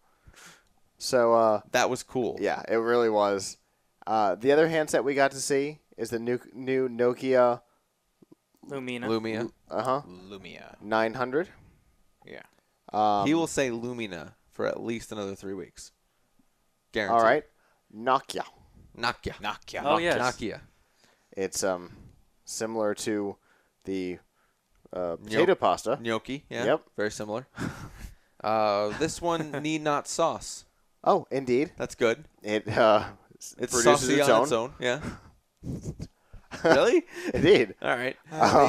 Speaker 3: So,
Speaker 1: That was cool.
Speaker 3: yeah, it really was. The other handset we got to see is the new Nokia
Speaker 2: Lumia.
Speaker 4: Lumia.
Speaker 3: 900.
Speaker 4: Yeah.
Speaker 1: He will say Lumina for at least another 3 weeks. Guaranteed.
Speaker 3: All right. Nokia.
Speaker 1: Nokia.
Speaker 2: Oh, yes.
Speaker 1: Nokia.
Speaker 3: It's similar to the potato pasta.
Speaker 1: Gnocchi. Yeah.
Speaker 3: Yep.
Speaker 1: Very similar. This one need not sauce.
Speaker 3: Oh, indeed.
Speaker 1: That's good.
Speaker 3: It
Speaker 1: It's
Speaker 3: produces
Speaker 1: saucy
Speaker 3: its
Speaker 1: on
Speaker 3: own.
Speaker 1: its own. Yeah. Really?
Speaker 3: Indeed.
Speaker 1: All right.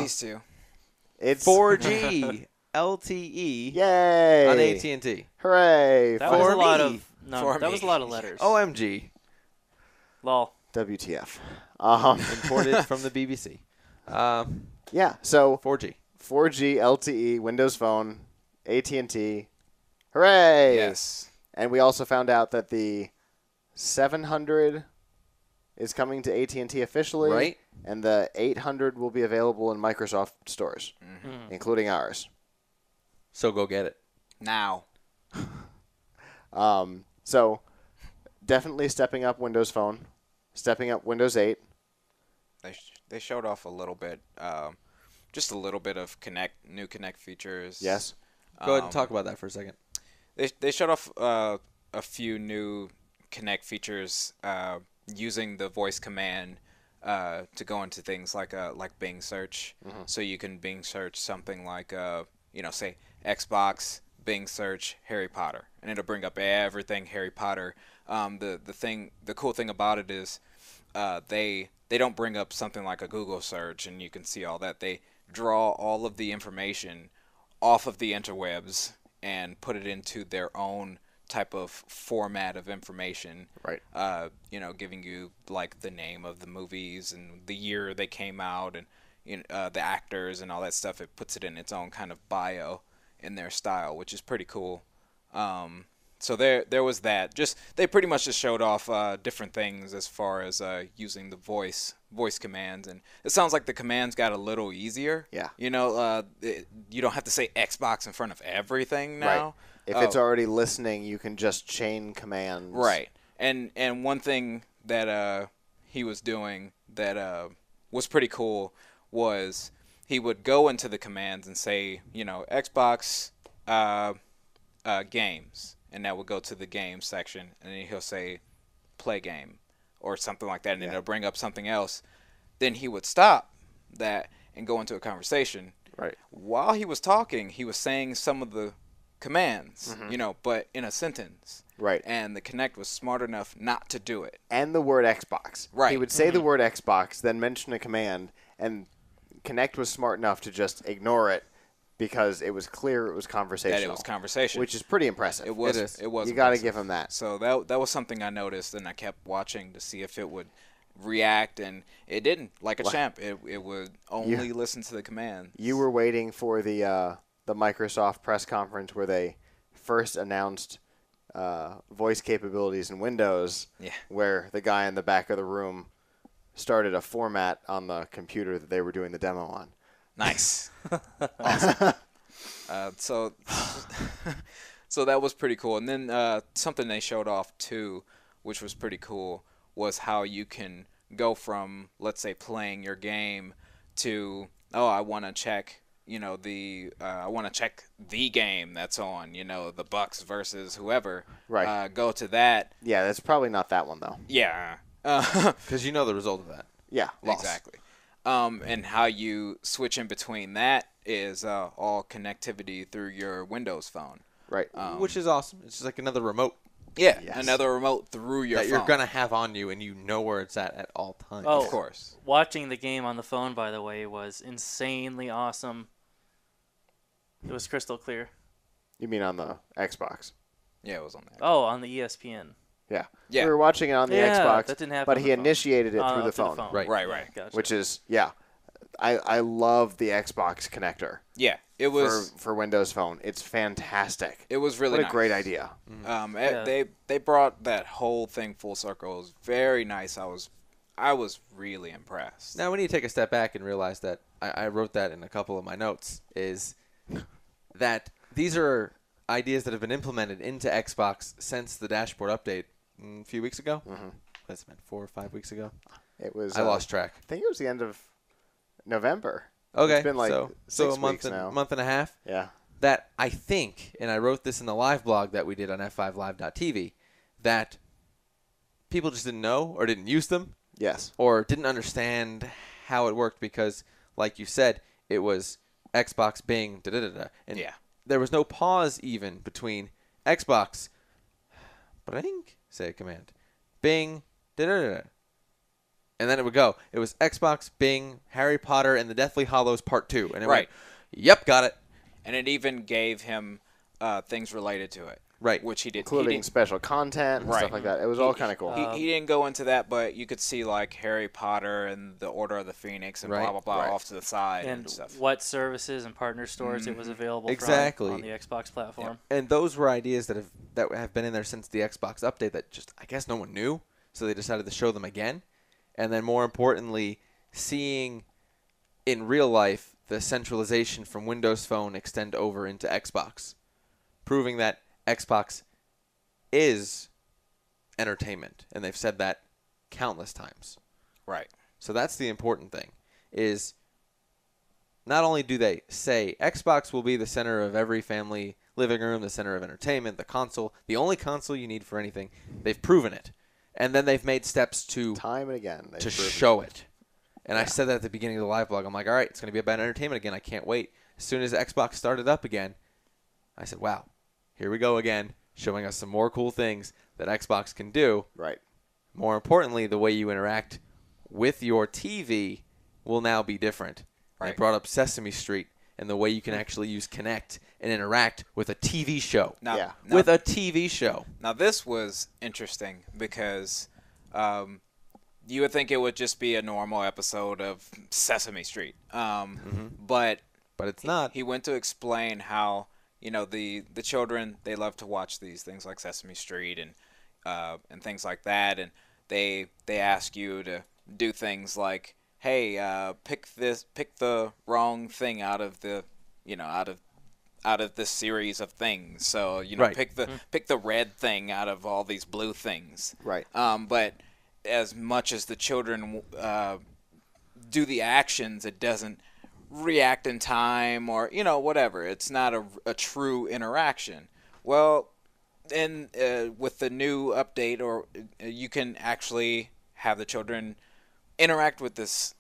Speaker 4: These two.
Speaker 3: It's
Speaker 1: 4G LTE
Speaker 3: Yay!
Speaker 1: on AT&T.
Speaker 3: Hooray!
Speaker 2: That
Speaker 3: for
Speaker 2: was a lot
Speaker 1: me.
Speaker 2: of
Speaker 4: For
Speaker 2: that was a
Speaker 4: me.
Speaker 2: lot of letters.
Speaker 1: OMG.
Speaker 2: Lol.
Speaker 3: WTF.
Speaker 1: Imported from the BBC.
Speaker 3: Yeah. So
Speaker 1: 4G.
Speaker 3: 4G LTE Windows Phone, AT&T. Hooray!
Speaker 4: Yes.
Speaker 3: And we also found out that the 700 is coming to AT&T officially,
Speaker 1: Right.
Speaker 3: And the 800 will be available in Microsoft stores, including ours.
Speaker 1: So go get it.
Speaker 4: Now.
Speaker 3: So definitely stepping up Windows Phone, stepping up Windows 8.
Speaker 4: They showed off a little bit, just a little bit of new Connect features.
Speaker 3: Yes.
Speaker 1: Go ahead and talk about that for a second.
Speaker 4: They showed off a few new Connect features using the voice command to go into things like Bing search. So you can Bing search something like say Xbox, Bing search Harry Potter, and it'll bring up everything Harry Potter. The cool thing about it is they don't bring up something like a Google search and you can see all that. They draw all of the information off of the interwebs and put it into their own type of format of information.
Speaker 3: Right.
Speaker 4: Giving you like the name of the movies and the year they came out and the actors and all that stuff. It puts it in its own kind of bio in their style, which is pretty cool. So there was that. They pretty much just showed off different things as far as using the voice commands, and it sounds like the commands got a little easier.
Speaker 3: Yeah.
Speaker 4: You don't have to say Xbox in front of everything now.
Speaker 3: Right. If it's already listening, you can just chain commands.
Speaker 4: Right. And one thing that he was doing that was pretty cool was he would go into the commands and say, Xbox games, and that would go to the game section, and then he'll say play game or something like that, and then it'll bring up something else. Then he would stop that and go into a conversation.
Speaker 3: Right.
Speaker 4: While he was talking, he was saying some of the commands, but in a sentence.
Speaker 3: Right.
Speaker 4: And the Kinect was smart enough not to do it.
Speaker 3: And the word Xbox.
Speaker 4: Right.
Speaker 3: He would say the word Xbox, then mention a command, and Kinect was smart enough to just ignore it because it was clear it was conversational.
Speaker 4: That it was conversation.
Speaker 3: Which is pretty impressive.
Speaker 4: It was.
Speaker 1: It is.
Speaker 4: It was.
Speaker 3: You got to
Speaker 4: impressive.
Speaker 3: give him that.
Speaker 4: So that was something I noticed, and I kept watching to see if it would react, and it didn't. Like a champ, it would only listen to the command.
Speaker 3: You were waiting for the Microsoft press conference where they first announced voice capabilities in Windows, where the guy in the back of the room started a format on the computer that they were doing the demo on.
Speaker 4: Nice. Awesome. So that was pretty cool. And then something they showed off too, which was pretty cool, was how you can go from, let's say, playing your game to, I want to check, I want to check the game that's on, the Bucks versus whoever.
Speaker 3: Right.
Speaker 4: Go to that.
Speaker 3: Yeah, that's probably not that one though.
Speaker 4: Yeah.
Speaker 1: Because you know the result of that.
Speaker 3: Yeah.
Speaker 1: Loss.
Speaker 4: Exactly. And how you switch in between that is all connectivity through your Windows phone.
Speaker 3: Right.
Speaker 1: Which is awesome. It's just like another remote
Speaker 4: Yeah,
Speaker 3: Yes.
Speaker 4: another remote through your
Speaker 1: that
Speaker 4: phone.
Speaker 1: you're going to have on you and you know where it's at all times.
Speaker 2: Oh.
Speaker 4: Of course.
Speaker 2: Watching the game on the phone, by the way, was insanely awesome. It was crystal clear.
Speaker 3: You mean on the Xbox?
Speaker 4: Yeah, it was on that.
Speaker 2: Oh, on the ESPN.
Speaker 3: Yeah.
Speaker 4: Yeah.
Speaker 3: We were watching it on the
Speaker 2: Yeah,
Speaker 3: Xbox,
Speaker 2: that didn't happen
Speaker 3: but
Speaker 2: on
Speaker 3: he
Speaker 2: the phone.
Speaker 3: initiated it through the
Speaker 2: To
Speaker 3: phone,
Speaker 1: Right.
Speaker 4: Right.
Speaker 2: Gotcha.
Speaker 3: which is I love the Xbox connector
Speaker 4: Yeah, it was
Speaker 3: for Windows Phone. It's fantastic.
Speaker 4: it was really
Speaker 3: What a
Speaker 4: nice.
Speaker 3: great idea.
Speaker 2: Yeah.
Speaker 4: They brought that whole thing full circle. It was very nice. I was really impressed.
Speaker 1: Now we need to take a step back and realize that I wrote that in a couple of my notes, is that these are ideas that have been implemented into Xbox since the dashboard update a few weeks ago. That's been 4 or 5 weeks ago.
Speaker 3: It was.
Speaker 1: I lost track.
Speaker 3: I think it was the end of November.
Speaker 1: Okay,
Speaker 3: It's been like
Speaker 1: so
Speaker 3: 6
Speaker 1: a month
Speaker 3: weeks now.
Speaker 1: month and a half.
Speaker 3: Yeah.
Speaker 1: That I think, and I wrote this in the live blog that we did on f5live.tv, that people just didn't know or didn't use them
Speaker 3: Yes.
Speaker 1: or didn't understand how it worked because, like you said, it was Xbox, Bing, da-da-da-da. And
Speaker 4: Yeah.
Speaker 1: there was no pause even between Xbox, Bing, say a command, Bing, da-da-da-da. And then it would go. It was Xbox, Bing, Harry Potter, and the Deathly Hallows Part 2. And it went, yep, got it.
Speaker 4: And it even gave him things related to it.
Speaker 1: Right.
Speaker 4: Which he did.
Speaker 3: Including special content and stuff like that. It was all kind of cool.
Speaker 4: He didn't go into that, but you could see like Harry Potter and the Order of the Phoenix and blah, blah, blah off to the side and stuff.
Speaker 2: What services and partner stores it was available
Speaker 1: exactly
Speaker 2: from on the Xbox platform.
Speaker 1: Yeah. And those were ideas that have been in there since the Xbox update that just, I guess, no one knew. So they decided to show them again. And then more importantly, seeing in real life the centralization from Windows Phone extend over into Xbox, proving that Xbox is entertainment, and they've said that countless times.
Speaker 4: Right.
Speaker 1: So that's the important thing, is not only do they say Xbox will be the center of every family living room, the center of entertainment, the console, the only console you need for anything, they've proven it. And then they've made steps to
Speaker 3: time and again
Speaker 1: to show it. And I said that at the beginning of the live blog. I'm like, all right, it's going to be about entertainment again. I can't wait. As soon as Xbox started up again, I said, wow, here we go again, showing us some more cool things that Xbox can do.
Speaker 3: Right.
Speaker 1: More importantly, the way you interact with your TV will now be different. Right. They brought up Sesame Street and the way you can actually use Kinect and interact with a TV show.
Speaker 4: Now,
Speaker 1: with a TV show.
Speaker 4: Now, this was interesting because you would think it would just be a normal episode of Sesame Street. But
Speaker 1: it's not.
Speaker 4: He went to explain how, you know, the children, they love to watch these things like Sesame Street and things like that. And they ask you to do things like, hey, pick the wrong thing out of the, you know, out of this series of things. So, you know, pick the red thing out of all these blue things.
Speaker 3: Right.
Speaker 4: But as much as the children do the actions, it doesn't react in time or, you know, whatever. It's not a true interaction. Well, and with the new update, or you can actually have the children interact with this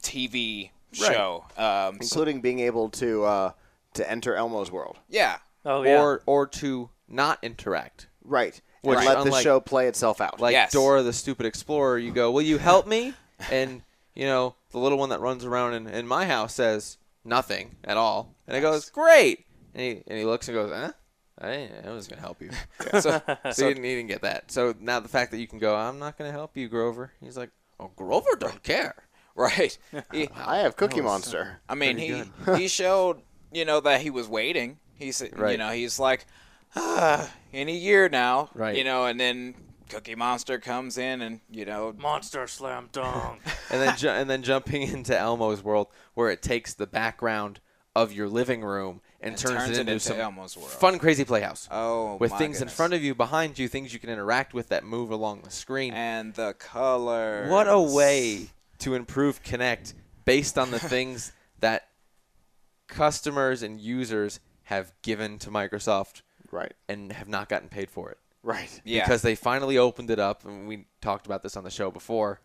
Speaker 4: TV show,
Speaker 3: including being able to enter Elmo's world.
Speaker 4: Yeah.
Speaker 2: Oh yeah.
Speaker 1: Or to not interact.
Speaker 3: Right.
Speaker 1: Which,
Speaker 3: and let the show play itself out.
Speaker 1: Like Dora the Stupid Explorer, you go, will you help me? And, you know, the little one that runs around in my house says nothing at all. And it goes, great. And he looks and goes, I was going to help you. So he didn't get that. So now the fact that you can go, I'm not going to help you, Grover. He's like, oh, Grover doesn't care.
Speaker 4: Right.
Speaker 3: I have Cookie Monster.
Speaker 4: I mean, he showed, you know, that he was waiting. He said, you know, he's like, in a year now, you know, and then Cookie Monster comes in and, you know,
Speaker 2: Monster Slam Dunk.
Speaker 1: and then jumping into Elmo's world, where it takes the background of your living room and turns it into some
Speaker 4: Elmo's world.
Speaker 1: Fun, crazy playhouse.
Speaker 4: Oh,
Speaker 1: with
Speaker 4: my
Speaker 1: things
Speaker 4: goodness.
Speaker 1: in front of you, behind you, things you can interact with that move along the screen.
Speaker 4: And the colors.
Speaker 1: What a way to improve Kinect based on the things that customers and users have given to Microsoft, and have not gotten paid for it.
Speaker 3: Right.
Speaker 4: Yeah.
Speaker 1: Because they finally opened it up, and we talked about this on the show before.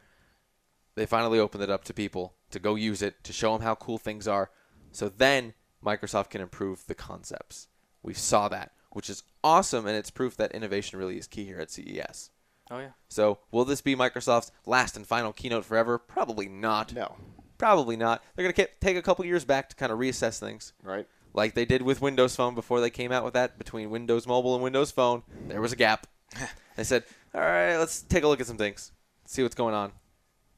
Speaker 1: They finally opened it up to people to go use it, to show them how cool things are. So then Microsoft can improve the concepts. We saw that, which is awesome, and it's proof that innovation really is key here at CES.
Speaker 2: Oh, yeah.
Speaker 1: So will this be Microsoft's last and final keynote forever? Probably not.
Speaker 3: No.
Speaker 1: Probably not. They're going to take a couple years back to kind of reassess things.
Speaker 3: Right.
Speaker 1: Like they did with Windows Phone before they came out with that. Between Windows Mobile and Windows Phone, there was a gap. They said, all right, let's take a look at some things, see what's going on,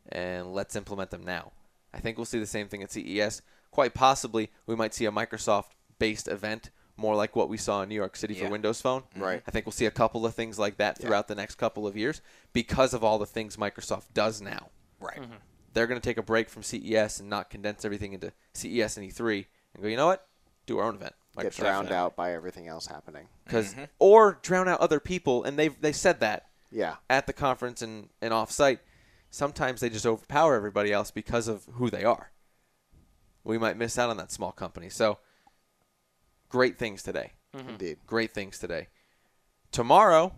Speaker 1: and let's implement them now. I think we'll see the same thing at CES. Quite possibly, we might see a Microsoft-based event, more like what we saw in New York City for Windows Phone.
Speaker 3: Right.
Speaker 1: I think we'll see a couple of things like that throughout the next couple of years because of all the things Microsoft does now.
Speaker 4: Right.
Speaker 2: Mm-hmm.
Speaker 1: They're going to take a break from CES and not condense everything into CES and E3 and go, you know what? Do our own event.
Speaker 3: Get drowned out by everything else happening.
Speaker 1: Or drown out other people, and they said that at the conference and off-site. Sometimes they just overpower everybody else because of who they are. we might miss out on that small company. So, great things today.
Speaker 3: Indeed.
Speaker 1: Great things today. Tomorrow,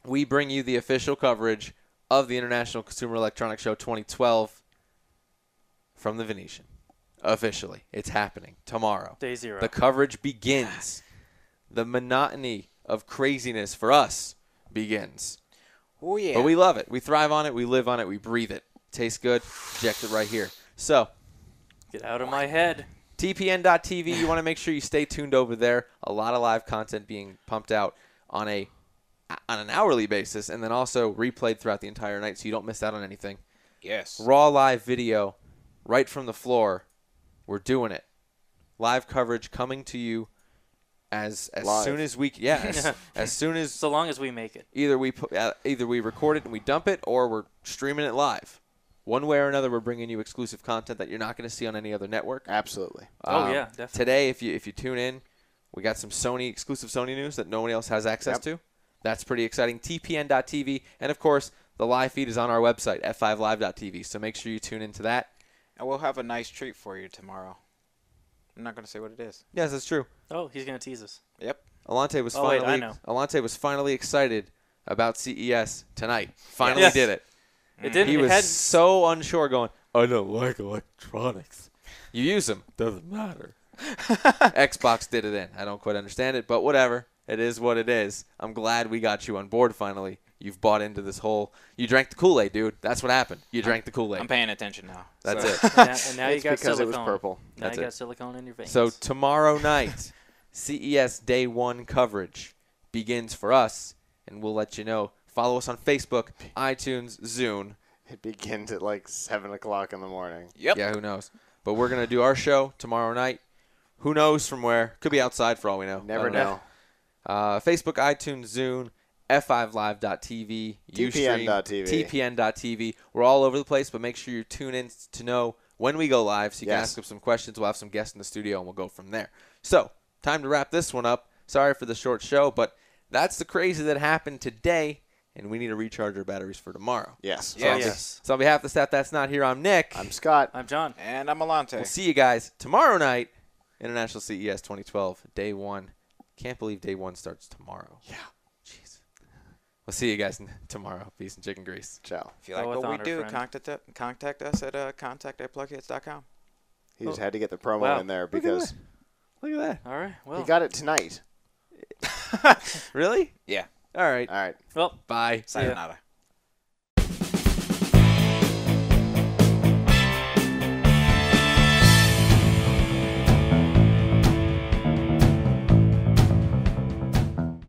Speaker 1: we bring you the official coverage of the International Consumer Electronics Show 2012 from the Venetian. Officially. It's happening tomorrow.
Speaker 2: Day 0.
Speaker 1: The coverage begins. The monotony of craziness for us begins.
Speaker 4: Oh, yeah.
Speaker 1: But we love it. We thrive on it. We live on it. We breathe it. Tastes good. Inject it right here. So,
Speaker 2: Get out of my head.
Speaker 1: TPN.TV, you want to make sure you stay tuned over there. A lot of live content being pumped out on an hourly basis, and then also replayed throughout the entire night so you don't miss out on anything.
Speaker 4: Yes.
Speaker 1: Raw live video right from the floor. We're doing it. Live coverage coming to you as soon as we as soon as
Speaker 2: So long as we make it.
Speaker 1: either we record it and we dump it, or we're streaming it live. One way or another, we're bringing you exclusive content that you're not going to see on any other network.
Speaker 3: Absolutely.
Speaker 2: Oh, yeah, definitely.
Speaker 1: Today, if you tune in, we got some exclusive Sony news that nobody else has access to. That's pretty exciting. TPN.TV, and of course, the live feed is on our website, f5live.tv. So make sure you tune into that.
Speaker 4: And we'll have a nice treat for you tomorrow. I'm not going to say what it is.
Speaker 1: Yes, that's true.
Speaker 2: Oh, he's going to tease us.
Speaker 4: Yep.
Speaker 1: Alante was
Speaker 2: Oh, wait, I know.
Speaker 1: finally excited about CES tonight. Finally did it.
Speaker 2: It didn't.
Speaker 1: He
Speaker 2: it
Speaker 1: was
Speaker 2: had,
Speaker 1: so unsure, going, "I don't like electronics. You use them, doesn't matter." Xbox did it in. I don't quite understand it, but whatever. It is what it is. I'm glad we got you on board finally. You've bought into this whole. You drank the Kool-Aid, dude. That's what happened. You drank the Kool-Aid.
Speaker 4: I'm paying attention now.
Speaker 1: That's
Speaker 4: so.
Speaker 1: it.
Speaker 2: and now you
Speaker 3: It's
Speaker 2: got
Speaker 3: because
Speaker 2: silicone.
Speaker 3: it was purple.
Speaker 2: Now
Speaker 1: That's
Speaker 2: you
Speaker 1: it.
Speaker 2: got silicone in your veins.
Speaker 1: So tomorrow night, CES Day 1 coverage begins for us, and we'll let you know. Follow us on Facebook, iTunes, Zune.
Speaker 3: It begins at like 7 o'clock in the morning.
Speaker 4: Yep.
Speaker 1: Yeah, who knows? But we're going to do our show tomorrow night. Who knows from where? Could be outside for all we know.
Speaker 3: Never know.
Speaker 1: Facebook, iTunes, Zune, f5live.tv,
Speaker 3: TPN.tv.
Speaker 1: TPN.tv. We're all over the place, but make sure you tune in to know when we go live so you can
Speaker 3: Yes.
Speaker 1: ask us some questions. We'll have some guests in the studio, and we'll go from there. So, time to wrap this one up. Sorry for the short show, but that's the crazy that happened today, and we need to recharge our batteries for tomorrow.
Speaker 3: Yes.
Speaker 4: Yeah.
Speaker 2: yes.
Speaker 1: So on behalf of the staff that's not here, I'm Nick.
Speaker 3: I'm Scott.
Speaker 2: I'm John.
Speaker 4: And I'm Alante.
Speaker 1: We'll see you guys tomorrow night, International CES 2012, Day 1. Can't believe Day 1 starts tomorrow.
Speaker 3: Yeah.
Speaker 1: Jeez. We'll see you guys tomorrow. Peace and chicken grease.
Speaker 3: Ciao.
Speaker 4: If you like
Speaker 2: Go with
Speaker 4: what we
Speaker 2: honor,
Speaker 4: do,
Speaker 2: friend.
Speaker 4: contact us at contact@plugheads.com.
Speaker 3: He just had to get the promo
Speaker 2: Wow.
Speaker 3: in there
Speaker 1: Look at
Speaker 3: because
Speaker 1: that. Look at that.
Speaker 2: All right. Well.
Speaker 3: he got it tonight.
Speaker 1: Really?
Speaker 4: Yeah.
Speaker 1: All right.
Speaker 3: All right.
Speaker 2: Well.
Speaker 1: Bye.
Speaker 2: See ya.
Speaker 4: Sayonara.